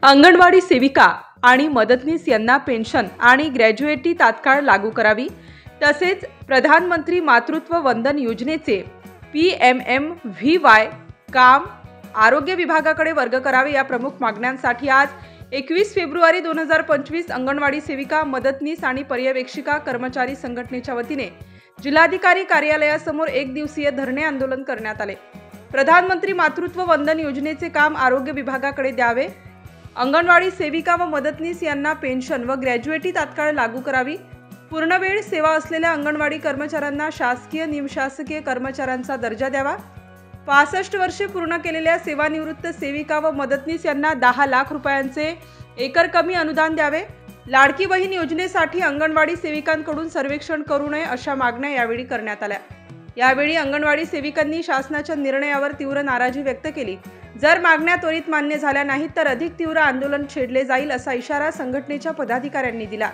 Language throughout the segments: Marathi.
अंगणवाडी सेविका आणि मदतनीस यांना पेन्शन आणि ग्रॅज्युएटी तात्काळ लागू करावी, तसेच प्रधानमंत्री मातृत्व वंदन योजनेचे PMMVY काम आरोग्य विभागाकडे वर्ग करावे या प्रमुख मागण्यांसाठी आज 21 फेब्रुवारी 2025 अंगणवाडी सेविका, मदतनीस आणि पर्यवेक्षिका कर्मचारी संघटनेच्या वतीने जिल्हाधिकारी कार्यालयासमोर एक दिवसीय धरणे आंदोलन करण्यात आले। प्रधानमंत्री मातृत्व वंदन योजनेचे काम आरोग्य विभागाकडे द्यावे, अंगणवाडी सेविका व मदतनीस यांना पेन्शन व ग्रॅज्युएटी तात्काळ लागू करावी, पूर्णवेळ सेवा असलेल्या अंगणवाडी कर्मचाऱ्यांना शासकीय निमशासकीय कर्मचाऱ्यांचा दर्जा द्यावा, 65 वर्षे पूर्ण केलेल्या सेवानिवृत्त सेविका व मदतनीस यांना 10 लाख रुपयांचे एकर कमी अनुदान द्यावे, लाडकी बहीण योजनेसाठी अंगणवाडी सेविकांकडून सर्वेक्षण करू नये अशा मागण्या यावेळी करण्यात आल्या। यावेळी अंगणवाडी सेविकांनी शासनाच्या निर्णयावर तीव्र नाराजी व्यक्त केली। जर मागण्या त्वरित मान्य झाल्या नाहीत तर अधिक तीव्र आंदोलन छेडले जाईल असा इशारा संघटनेच्या पदाधिकाऱ्यांनी दिला।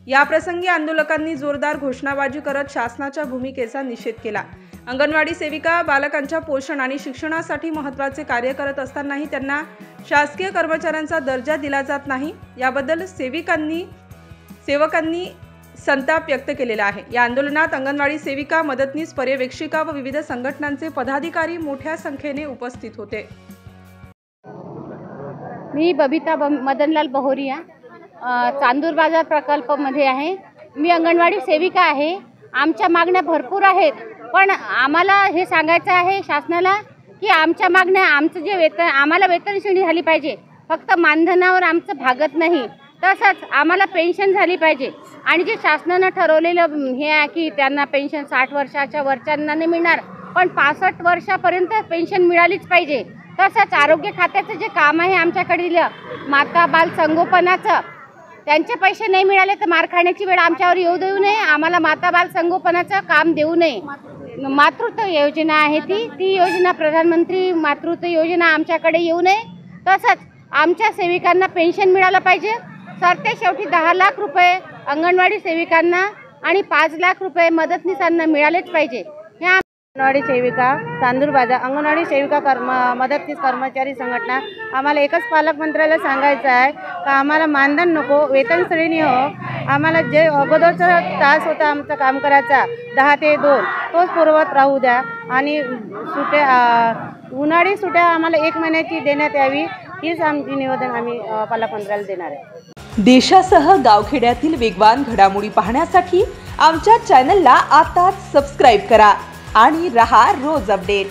या प्रसंगी आंदोलकांनी जोरदार घोषणाबाजी करत शासनाच्या भूमिकेचा निषेध केला। अंगणवाडी सेविका बालकांच्या पोषण आणि शिक्षणासाठी महत्त्वाचे कार्य करत असतानाही त्यांना शासकीय कर्मचाऱ्यांचा दर्जा दिला जात नाही, याबद्दल सेवकांनी संताप व्यक्त केलेला आहे। या आंदोलनात अंगणवाडी सेविका, मदतनीस, पर्यवेक्षिका व विविध संघटनांचे पदाधिकारी मोठ्या संख्येने उपस्थित होते। मी बबिता मदनलाल बहोरिया चांदूर बाजार प्रकल्पामध्ये आहे। मी अंगणवाडी सेविका आहे। आमच्या मागण्या भरपूर आहेत, पण आम्हाला हे सांगायचं आहे शासनाला की आमच्या मागण्या, आमचं जे वेतन, आम्हाला वेतन श्रेणी झाली पाहिजे, फक्त मानधनावर आमचं भागत नाही, तसंच आम्हाला पेन्शन झाली पाहिजे। आणि जे शासनानं ठरवलेलं हे आहे की त्यांना पेन्शन 60 वर्षाच्या वरच्यांना नाही मिळणार, पण 65 वर्षापर्यंत पेन्शन मिळालीच पाहिजे। तसंच आरोग्य खात्याचं जे काम आहे आमच्याकडे माता बाल संगोपनाचं, त्यांचे पैसे नाही मिळाले तर मार खाण्याची वेळ आमच्यावर येऊ देऊ नये। आम्हाला माता बाल संगोपनाचं काम देऊ नये। मातृत्व योजना आहे ती योजना, प्रधानमंत्री मातृत्व योजना आमच्याकडे येऊ नये। तसंच आमच्या सेविकांना पेन्शन मिळालं पाहिजे। सरते शेवटी 10 लाख रुपये अंगणवाडी सेविकांना आणि 5 लाख रुपये मदतनीसांना मिळालेच पाहिजे। ह्या अंगणवाडी सेविका चांदूर बाजार अंगणवाडी सेविका मदतनीस कर्मचारी संघटना आम्हाला एकच पालकमंत्र्याला सांगायचं आहे का आम्हाला मानधन नको, वेतन श्रेणी हो। आम्हाला जे अगोदरचा तास होता आमचं काम करायचा 10 ते 2 तोच पूर्ववत राहू द्या आणि उन्हाळी सुट्ट्या आम्हाला 1 महिन्याची देण्यात यावी, हीच आमची निवेदन आम्ही पालकमंत्र्याला देणार आहे। देशासह गावखेड्यातील वेगवान घडामोडी पाहण्यासाठी आमच्या चॅनलला आताच सबस्क्राइब करा आणि रहा रोज अपडेट।